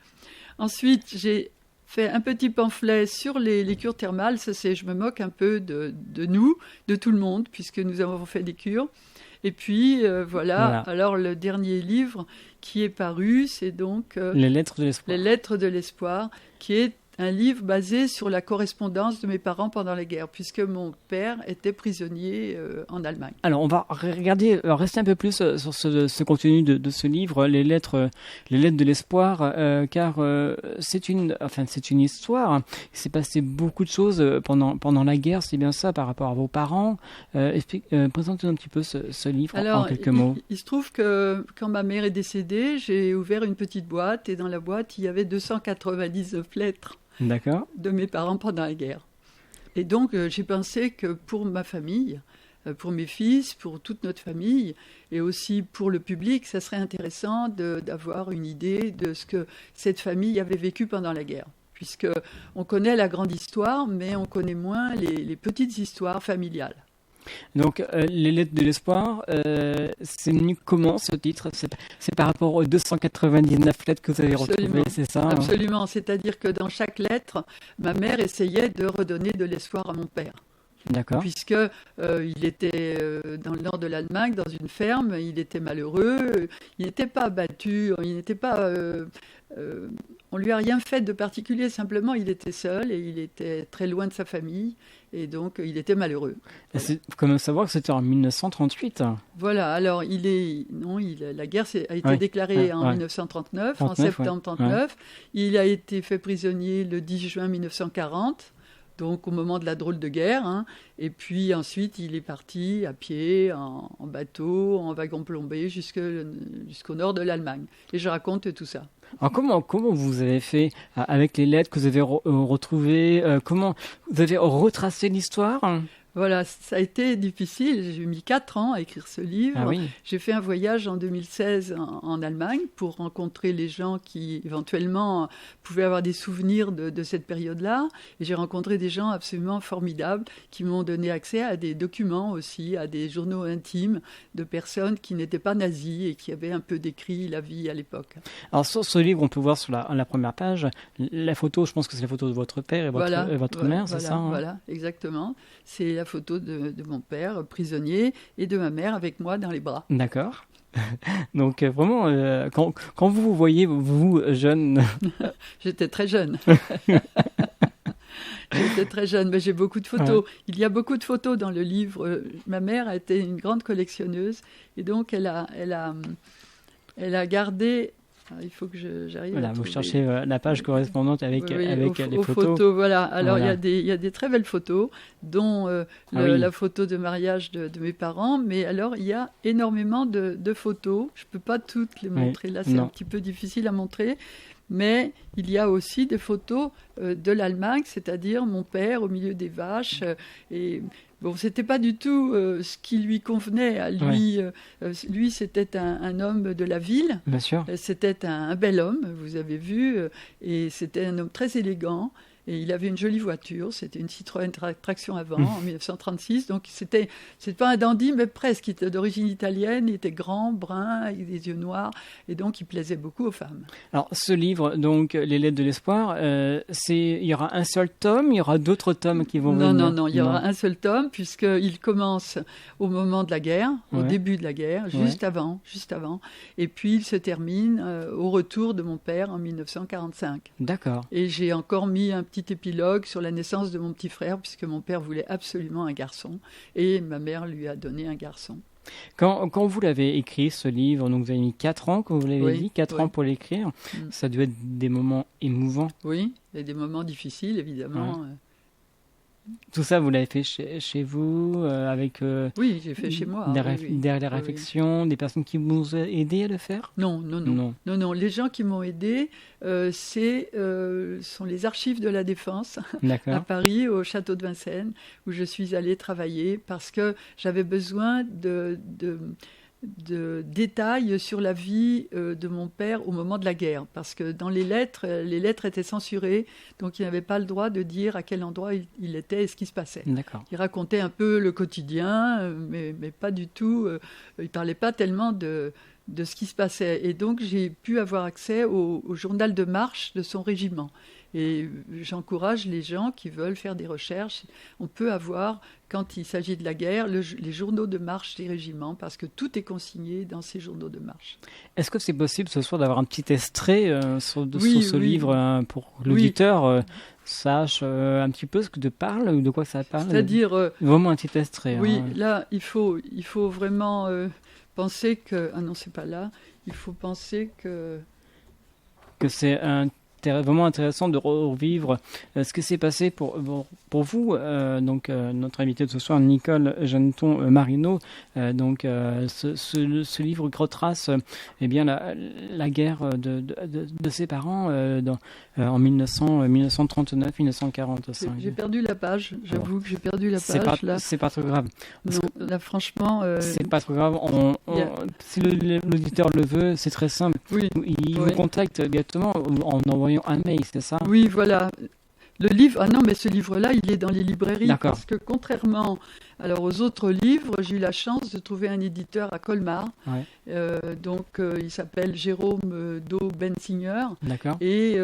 Ensuite, j'ai fait un petit pamphlet sur les cures thermales. Je me moque un peu de nous, de tout le monde, puisque nous avons fait des cures. Et puis, voilà. Alors, le dernier livre qui est paru, c'est donc Les Lettres de l'Espoir. Les Lettres de l'Espoir, qui est un livre basé sur la correspondance de mes parents pendant la guerre, puisque mon père était prisonnier en Allemagne. Alors, on va rester un peu plus sur ce contenu de ce livre, les lettres de l'espoir, car c'est une histoire. Il s'est passé beaucoup de choses pendant la guerre, c'est bien ça, par rapport à vos parents. Présentez-nous un petit peu ce livre en quelques mots. Il se trouve que quand ma mère est décédée, j'ai ouvert une petite boîte, et dans la boîte, il y avait 299 lettres. D'accord. De mes parents pendant la guerre. Et donc, j'ai pensé que pour ma famille, pour mes fils, pour toute notre famille, et aussi pour le public, ça serait intéressant d'avoir une idée de ce que cette famille avait vécu pendant la guerre. Puisqu'on connaît la grande histoire, mais on connaît moins les petites histoires familiales. Donc, les Lettres de l'Espoir, c'est venu comment ce titre ? C'est par rapport aux 299 lettres que vous avez retrouvées, c'est ça ? Absolument, c'est-à-dire que dans chaque lettre, ma mère essayait de redonner de l'espoir à mon père. D'accord. Puisque il était dans le nord de l'Allemagne, dans une ferme, il était malheureux, il n'était pas abattu, on lui a rien fait de particulier, simplement il était seul et il était très loin de sa famille et donc il était malheureux. Il faut quand même savoir que c'était en 1938. Voilà, alors la guerre a été déclarée en 1939, en septembre 1939. Il a été fait prisonnier le 10 juin 1940. Donc au moment de la drôle de guerre, et puis ensuite il est parti à pied, en bateau, en wagon plombé jusqu'au nord de l'Allemagne. Et je raconte tout ça. Alors comment vous avez fait avec les lettres que vous avez retrouvées, comment vous avez retracé l'histoire ? Voilà, ça a été difficile. J'ai mis 4 ans à écrire ce livre. Ah oui. J'ai fait un voyage en 2016 en Allemagne pour rencontrer les gens qui, éventuellement, pouvaient avoir des souvenirs de cette période-là. Et j'ai rencontré des gens absolument formidables qui m'ont donné accès à des documents aussi, à des journaux intimes de personnes qui n'étaient pas nazies et qui avaient un peu décrit la vie à l'époque. Alors, sur ce livre, on peut voir sur la première page la photo, je pense que c'est la photo de votre père et votre mère, c'est ça ? Voilà, exactement. C'est la photo de mon père, prisonnier, et de ma mère avec moi dans les bras. D'accord. Donc vraiment, quand vous voyez, vous, jeune... J'étais très jeune. J'étais très jeune, mais j'ai beaucoup de photos. Ouais. Il y a beaucoup de photos dans le livre. Ma mère a été une grande collectionneuse et donc elle a gardé... Il faut que j'arrive voilà, à vous trouver. cherchez la page correspondante avec les photos. Voilà. Alors, voilà. Il y a des très belles photos, dont la photo de mariage de mes parents. Mais alors, il y a énormément de photos. Je ne peux pas toutes les montrer. Là, c'est un petit peu difficile à montrer. Mais il y a aussi des photos de l'Allemagne, c'est-à-dire mon père au milieu des vaches. Bon, c'était pas du tout ce qui lui convenait à lui. Lui, c'était un homme de la ville. Bien sûr. C'était un bel homme, vous avez vu, et c'était un homme très élégant. Et il avait une jolie voiture, c'était une Citroën traction avant, en 1936. Donc, c'est pas un dandy, mais presque. Il était d'origine italienne, il était grand, brun, avec des yeux noirs. Et donc, il plaisait beaucoup aux femmes. Alors, ce livre, donc, Les Lettres de l'Espoir, il y aura un seul tome, il y aura d'autres tomes qui vont venir? Non, il y aura un seul tome, puisqu'il commence au moment de la guerre, au début de la guerre, juste avant. Et puis, il se termine au retour de mon père en 1945. D'accord. Et j'ai encore mis un petit épilogue sur la naissance de mon petit frère, puisque mon père voulait absolument un garçon, et ma mère lui a donné un garçon. Quand vous l'avez écrit, ce livre, donc vous avez mis 4 ans, comme vous l'avez dit, 4 ans pour l'écrire, ça a dû être des moments émouvants. Oui, et des moments difficiles, évidemment. Tout ça, vous l'avez fait chez vous, avec oui, j'ai fait chez moi. Des réflexions, des personnes qui vous ont aidé à le faire? Non. Les gens qui m'ont aidé, sont les archives de la Défense à Paris, au château de Vincennes, où je suis allée travailler parce que j'avais besoin de détails sur la vie de mon père au moment de la guerre, parce que dans les lettres étaient censurées, donc il n'avait pas le droit de dire à quel endroit il était et ce qui se passait. D'accord. Il racontait un peu le quotidien, mais pas du tout, il ne parlait pas tellement de ce qui se passait. Et donc j'ai pu avoir accès au journal de marche de son régiment. Et j'encourage les gens qui veulent faire des recherches. On peut avoir, quand il s'agit de la guerre, les journaux de marche des régiments, parce que tout est consigné dans ces journaux de marche. Est-ce que c'est possible ce soir d'avoir un petit extrait sur ce livre pour l'auditeur sache un petit peu ce que parle ou de quoi ça parle? C'est-à-dire... vraiment un petit extrait. Oui, là, il faut vraiment penser que... Ah non, c'est pas là. Il faut penser que c'est vraiment intéressant de revivre ce qui s'est passé pour vous. Donc notre invité de ce soir, Nicole Jeanneton Marino. Ce livre retrace bien la guerre de ses parents en 1939-1945. J'ai perdu la page. J'avoue que j'ai perdu la page. C'est pas trop grave. Non, là, franchement, c'est pas trop grave. Si l'auditeur le veut, c'est très simple. Oui. Il vous contacte directement en envoyant un mail, c'est ça? Oui, voilà. Le livre, mais ce livre-là, il est dans les librairies. D'accord. Parce que contrairement aux autres livres, j'ai eu la chance de trouver un éditeur à Colmar. Ouais. Il s'appelle Jérôme Do-Bensinger. D'accord. Et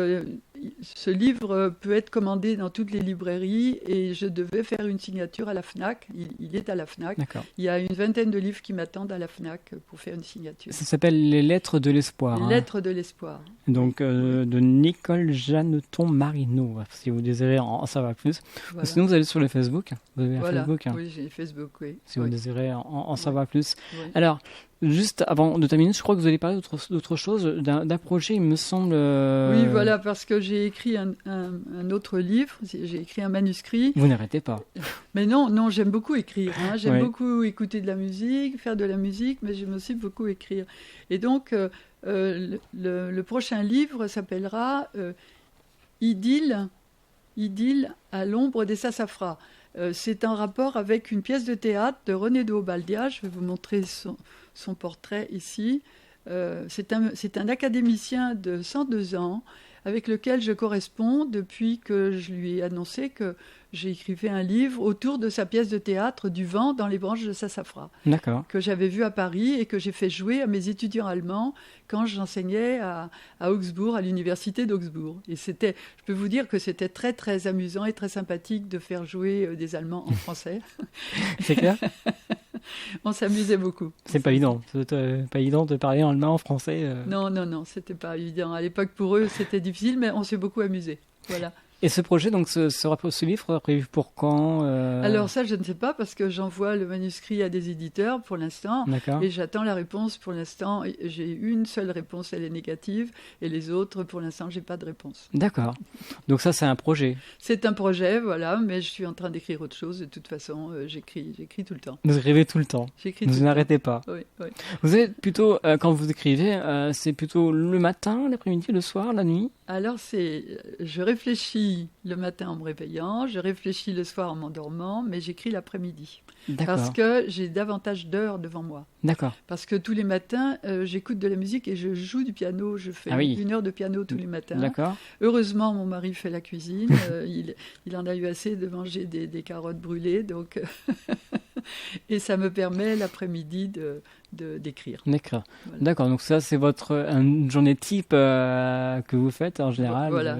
ce livre peut être commandé dans toutes les librairies et je devais faire une signature à la FNAC. Il est à la FNAC. D'accord. Il y a une vingtaine de livres qui m'attendent à la FNAC pour faire une signature. Ça s'appelle Les Lettres de l'Espoir. Les Lettres de l'Espoir. Donc, de Nicole Jeanneton Marino, si vous désirez en savoir plus. Voilà. Sinon, vous allez sur le Facebook. Vous avez un Facebook. Oui, j'ai Facebook, oui. Si vous désirez en savoir plus. Oui. Alors, juste avant de terminer, je crois que vous allez parler d'autre chose, d'un projet, il me semble... Oui, voilà, parce que j'ai écrit un autre livre, j'ai écrit un manuscrit. Vous n'arrêtez pas. Mais non, j'aime beaucoup écrire. J'aime beaucoup écouter de la musique, faire de la musique, mais j'aime aussi beaucoup écrire. Et donc, le prochain livre s'appellera Idylle à l'ombre des sassafras. C'est en rapport avec une pièce de théâtre de René de Obaldia. Je vais vous montrer son portrait ici. C'est un académicien de 102 ans avec lequel je corresponds depuis que je lui ai annoncé que j'écrivais un livre autour de sa pièce de théâtre Du vent dans les branches de sassafras. D'accord. Que j'avais vu à Paris et que j'ai fait jouer à mes étudiants allemands quand j'enseignais à Augsbourg, à l'université d'Augsbourg. Et je peux vous dire que c'était très très amusant et très sympathique de faire jouer des Allemands en français. C'est clair. On s'amusait beaucoup. C'est pas évident. C'est pas évident de parler en allemand, en français. Non, c'était pas évident. À l'époque, pour eux, c'était difficile, mais on s'est beaucoup amusé. Voilà. Et ce projet, donc, ce livre sera prévu pour quand Alors ça, je ne sais pas parce que j'envoie le manuscrit à des éditeurs pour l'instant. D'accord. Et j'attends la réponse pour l'instant. J'ai une seule réponse, elle est négative. Et les autres, pour l'instant, j'ai pas de réponse. D'accord. Donc ça, c'est un projet. C'est un projet, voilà, mais je suis en train d'écrire autre chose. De toute façon, j'écris tout le temps. Vous écrivez tout le temps. J'écris tout Vous le n'arrêtez pas. temps. Oui, oui. Vous êtes plutôt, quand vous écrivez, c'est plutôt le matin, l'après-midi, le soir, la nuit? Alors, je réfléchis le matin en me réveillant, je réfléchis le soir en m'endormant, mais j'écris l'après-midi. D'accord. Parce que j'ai davantage d'heures devant moi. D'accord. Parce que tous les matins, j'écoute de la musique et je joue du piano. Je fais 1 heure de piano tous les matins. D'accord. Heureusement, mon mari fait la cuisine. Il en a eu assez de manger des carottes brûlées. Donc et ça me permet l'après-midi d'écrire. D'accord. Voilà. D'accord. Donc ça, c'est une journée type que vous faites en général. Voilà.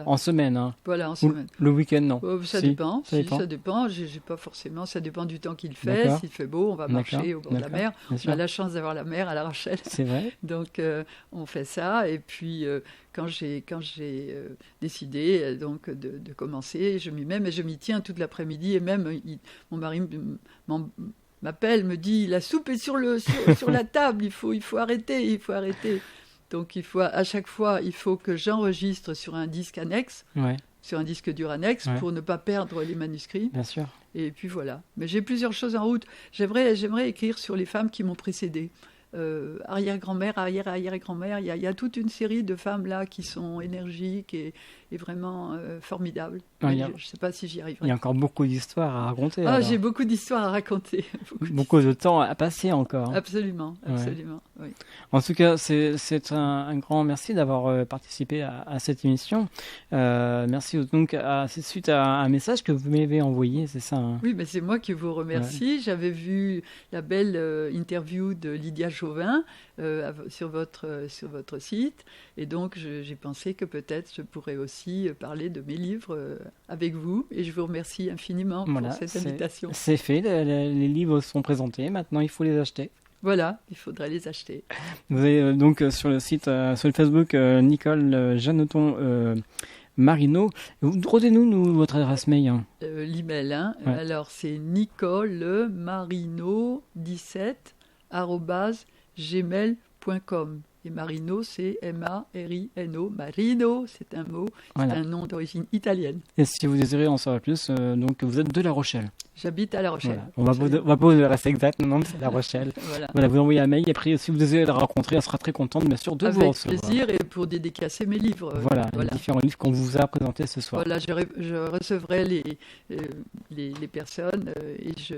En semaine. Hein. Voilà, en Ou semaine. le week-end, non. Ça Si. dépend. Ça dépend. Ça dépend. J'ai pas forcément. Ça dépend du temps qu'il fait. D'accord. S'il fait beau, on va marcher au bord de la mer. Bien On sûr. a la chance d'avoir la mer à La Rochelle. C'est vrai. Donc on fait ça. Et puis quand j'ai décidé donc de commencer, je m'y mets, mais je m'y tiens toute l'après-midi. Et même mon mari m'appelle, me dit la soupe est sur la table. Il faut arrêter. Donc à chaque fois, il faut que j'enregistre sur un disque annexe. Ouais. Sur un disque dur annexe pour ne pas perdre les manuscrits. Bien sûr. Et puis voilà. Mais j'ai plusieurs choses en route. J'aimerais écrire sur les femmes qui m'ont précédée. Arrière-grand-mère, arrière-arrière-grand-mère. Il y a toute une série de femmes là qui sont énergiques et vraiment formidables. Ouais, je ne sais pas si j'y arriverai. Il y a encore beaucoup d'histoires à raconter. Ah, alors. j'ai beaucoup d'histoires à raconter. Beaucoup de temps à passer encore. Absolument. Oui. En tout cas, c'est un grand merci d'avoir participé à cette émission. Merci donc c'est suite à un message que vous m'avez envoyé, c'est ça hein? Oui, mais c'est moi qui vous remercie. Ouais. J'avais vu la belle interview de Lydia Chauvin sur votre site, et donc j'ai pensé que peut-être je pourrais aussi parler de mes livres avec vous, et je vous remercie infiniment pour cette invitation. C'est fait, les livres sont présentés, maintenant il faut les acheter. Voilà, il faudrait les acheter. Vous avez donc sur le site, sur le Facebook, Nicole Jeanneton Marino. Redonnez-nous votre adresse mail. Hein. L'email, hein. Ouais. Alors c'est nicolemarino17@gmail.com. Et Marino, c'est M-A-R-I-N-O. Marino, c'est un mot, voilà. C'est un nom d'origine italienne. Et si vous désirez en savoir plus, donc vous êtes de La Rochelle. J'habite à La Rochelle. Voilà. On va pas vous rester exact, non, c'est La Rochelle. Voilà, vous envoyez un mail, et après, si vous désirez la rencontrer, elle sera très contente, bien sûr, de vous recevoir. Avec plaisir, et pour dédicacer mes livres. Voilà, les différents livres qu'on vous a présentés ce soir. Voilà, je recevrai les personnes et je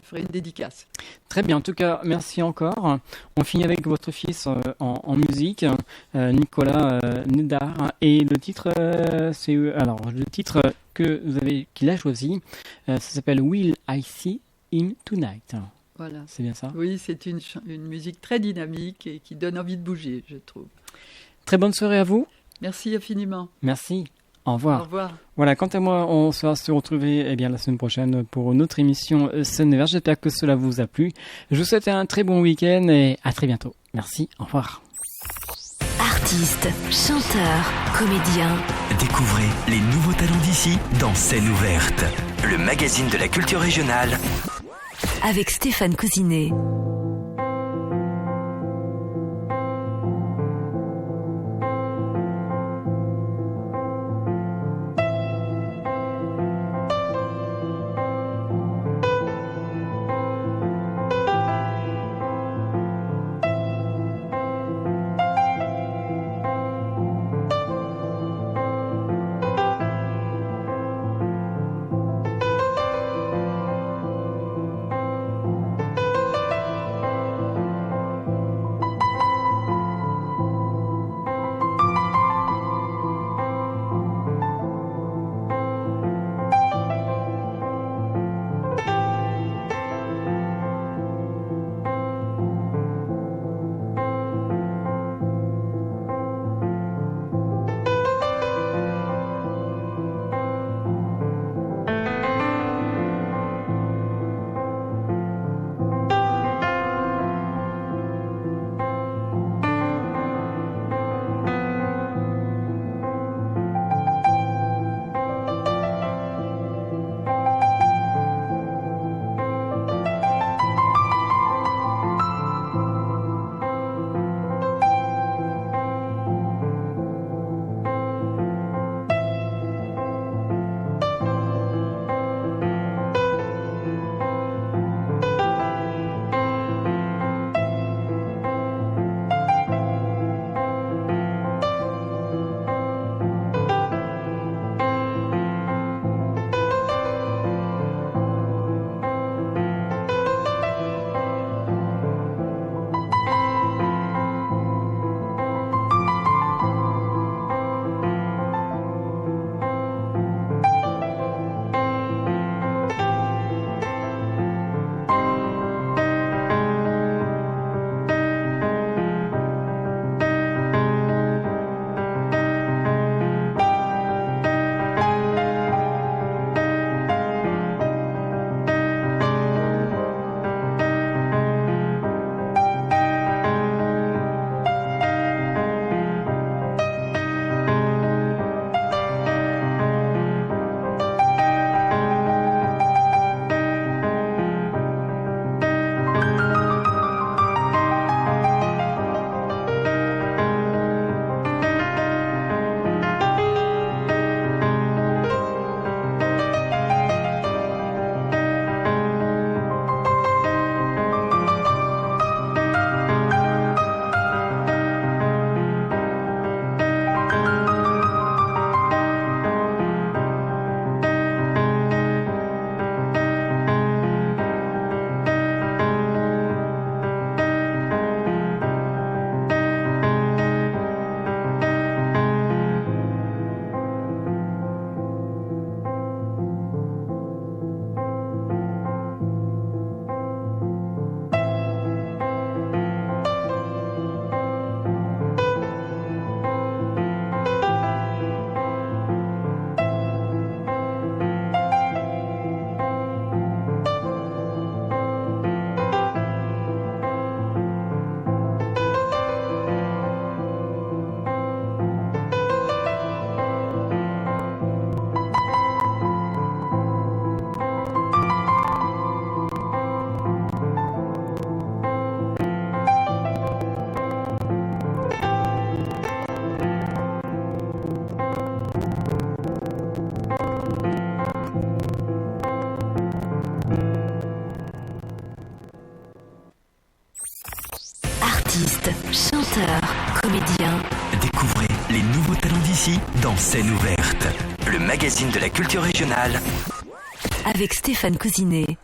ferai une dédicace. Très bien, en tout cas, merci encore. On finit avec votre fils en musique, Nicolas Nedar, et le titre, qu'il a choisi, ça s'appelle Will I See Him Tonight. Voilà. C'est bien ça? Oui, c'est une musique très dynamique et qui donne envie de bouger, je trouve. Très bonne soirée à vous. Merci infiniment. Merci. Au revoir. Au revoir. Voilà, quant à moi, on va se retrouver la semaine prochaine pour une autre émission Scène Verte. J'espère que cela vous a plu. Je vous souhaite un très bon week-end et à très bientôt. Merci, au revoir. Artistes, chanteurs, comédiens. Découvrez les nouveaux talents d'ici dans Scène Ouverte, le magazine de la culture régionale. Avec Stéphane Cousinet. Artistes, chanteurs, comédiens. Découvrez les nouveaux talents d'ici dans Scène ouverte, le magazine de la culture régionale. Avec Stéphane Cousinet.